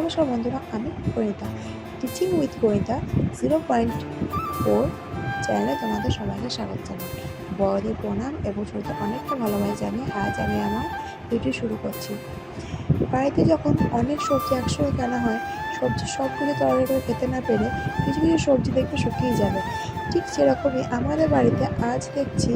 নমস্কার বন্ধুরা, আমি গণিতা টিচিং উইথ গণিতা 0.4 চ্যানেলে তোমাদের সবাইকে স্বাগত জানাই। বড়দের প্রণাম এবং ছোটদের অনেকটা ভালোবাসা জানিয়ে আজ আমি আমার ভিডিও শুরু করছি। বাড়িতে যখন অনেক সবজি একসঙ্গে কেনা হয়, সবজি সবগুলো তরকারি করে খেতে না পেরে কিছু কিছু সবজি দেখবে শুকিয়ে যাবে। ঠিক সেরকমই আমাদের বাড়িতে আজ দেখছি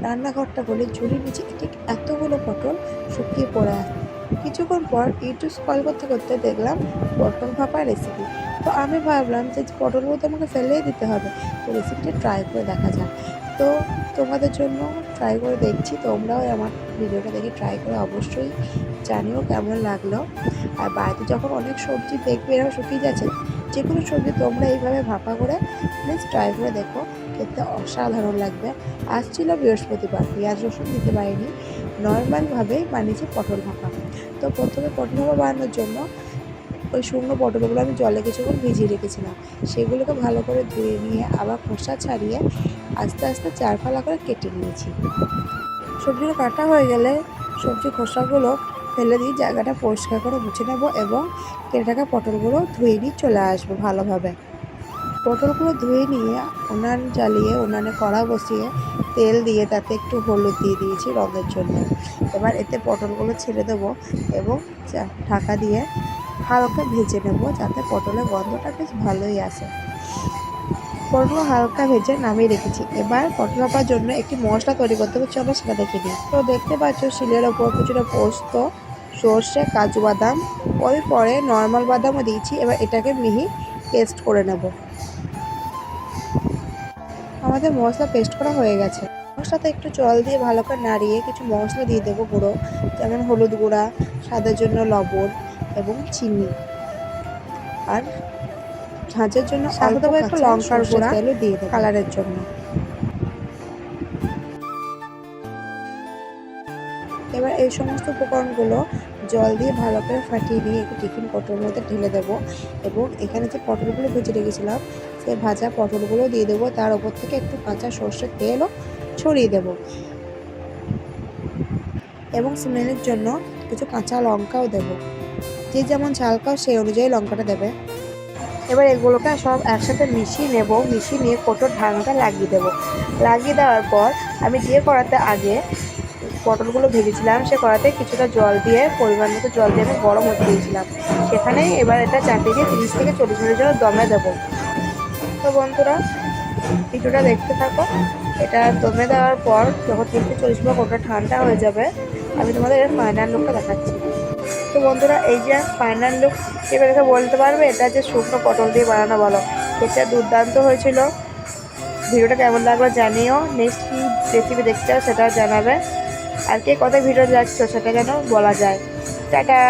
রান্নাঘরটা বলে ঝুড়ির নিচে ঠিক এতগুলো পটল শুকিয়ে পড়ে আছে। কিছুক্ষণ পর ইউটিউব স্ক্রল করতে করতে দেখলাম পটল ভাপা রেসিপি। তো আমি ভাবলাম যে পটলগুলো তো আমাকে ফেলেই দিতে হবে, তো রেসিপিটা ট্রাই করে দেখা যাক। তো তোমাদের জন্য ট্রাই করে দেখছি, তোমরাও আমার ভিডিওটা দেখে ট্রাই করে অবশ্যই জানিও কেমন লাগলো। আর বাড়িতে যখন অনেক সবজি দেখবে এরকম শুকিয়ে যাচ্ছে, যে কোনো সবজি তোমরা এইভাবে ভাপা করে প্লিজ ট্রাই করে দেখো, খেতে অসাধারণ লাগবে। আজ ছিল বৃহস্পতিবার, পেঁয়াজ রসুন দিতে পারিনি, নর্মালভাবেই বানিয়েছি পটল ভাপা। তো প্রথমে পটল ভাপা বানানোর জন্য ওই শুকনো পটলগুলো আমি জলে কিছুক্ষণ ভিজিয়ে রেখেছিলাম, সেগুলোকে ভালো করে ধুয়ে নিয়ে আবার খোসা ছাড়িয়ে আস্তে আস্তে চার ফালা করে কেটে নিয়েছি। সবজিগুলো কাটা হয়ে গেলে সবজি খোসাগুলো ফেলে দিয়ে জায়গাটা পরিষ্কার করে মুছে নেব এবং কেটে থাকা পটলগুলো ধুয়ে নিয়ে চলে আসবো ভালোভাবে। পটলগুলো ধুয়ে নিয়ে উনান জ্বালিয়ে উনানে কড়া বসিয়ে তেল দিয়ে তাতে একটু হলুদ দিয়ে দিয়েছি রঙের জন্য। এবার এতে পটলগুলো ছেড়ে দেবো এবং ঢাকা দিয়ে হালকা ভেজে নেব, যাতে পটলের গন্ধটা বেশ ভালোই আসে। পটল হালকা ভেজে নামিয়ে রেখেছি। এবার পটল ভাপার জন্য একটি মশলা তৈরি করতে হবে, চলো সেটা দেখে নিই। তো দেখতে পাচ্ছ শিলের ওপর কিছুটা পোস্ত, সর্ষে, কাজু বাদাম, ওই পরে নর্মাল বাদামও দিয়েছি। এবার এটাকে মিহি পেস্ট করে নেব। আমাদের মশলা পেস্ট করা হয়ে গেছে। মশলাতে একটু জল দিয়ে ভালো করে নাড়িয়ে কিছু মশলা দিয়ে দেবো গুঁড়ো, যেমন হলুদ গুঁড়া, স্বাদের জন্য লবণ এবং চিনি, আর ঝাঁঝের জন্য অল্প একটু লঙ্কার গুঁড়া তেলও দিয়ে দেবো কালারের জন্য। এবার এই সমস্ত উপকরণগুলো জল দিয়ে ভালো করে ফাটিয়ে নিয়ে একটু টিফিন কৌটোর মধ্যে ঢেলে দেবো এবং এখানে যে পটলগুলো ভেজে রেখেছিলাম সেই ভাজা পটলগুলো দিয়ে দেবো, তার ওপর থেকে একটু কাঁচা সর্ষের তেলও ছড়িয়ে দেবো এবং স্মেলের জন্য কিছু কাঁচা লঙ্কাও দেবো। যে যেমন ঝাল খাও সেই অনুযায়ী লঙ্কাটা দেবে। এবার এগুলোকে সব একসাথে মিশিয়ে নেব, মিশিয়ে নিয়ে কৌটোর ঢাকনাটা লাগিয়ে দেবো। লাগিয়ে দেওয়ার পর আমি যে কড়াতে আগে পটলগুলো ভেজেছিলাম সে কড়াতে কিছুটা জল দিয়ে, পরিমাণ মতো জল দিয়ে আমি গরম হতে দিয়েছিলাম, সেখানে এবার এটা চাপিয়ে দিয়ে 30 থেকে 40 মিনিটের জন্য দমে দেবো। তো বন্ধুরা ভিডিওটা দেখতে থাকো। এটা দমে দেওয়ার পর যখন 30 থেকে 40 মিনিট ওটা ঠান্ডা হয়ে যাবে, আমি তোমাদের এর ফাইনাল লুকটা দেখাচ্ছি। তো বন্ধুরা এই যে ফাইনাল লুক, এবার দেখে বলতে পারবে এটা যে শুকনো পটল দিয়ে বানানো বলো, এটা দুর্দান্ত হয়েছিল। ভিডিওটা কেমন লাগলো জানিও, নেক্সট কী রেসিপি দেখতে চাও সেটাও জানাবে, আর কে কত ভিডিও যাচ্ছ সেটা যেন বলা যায়। টাটা।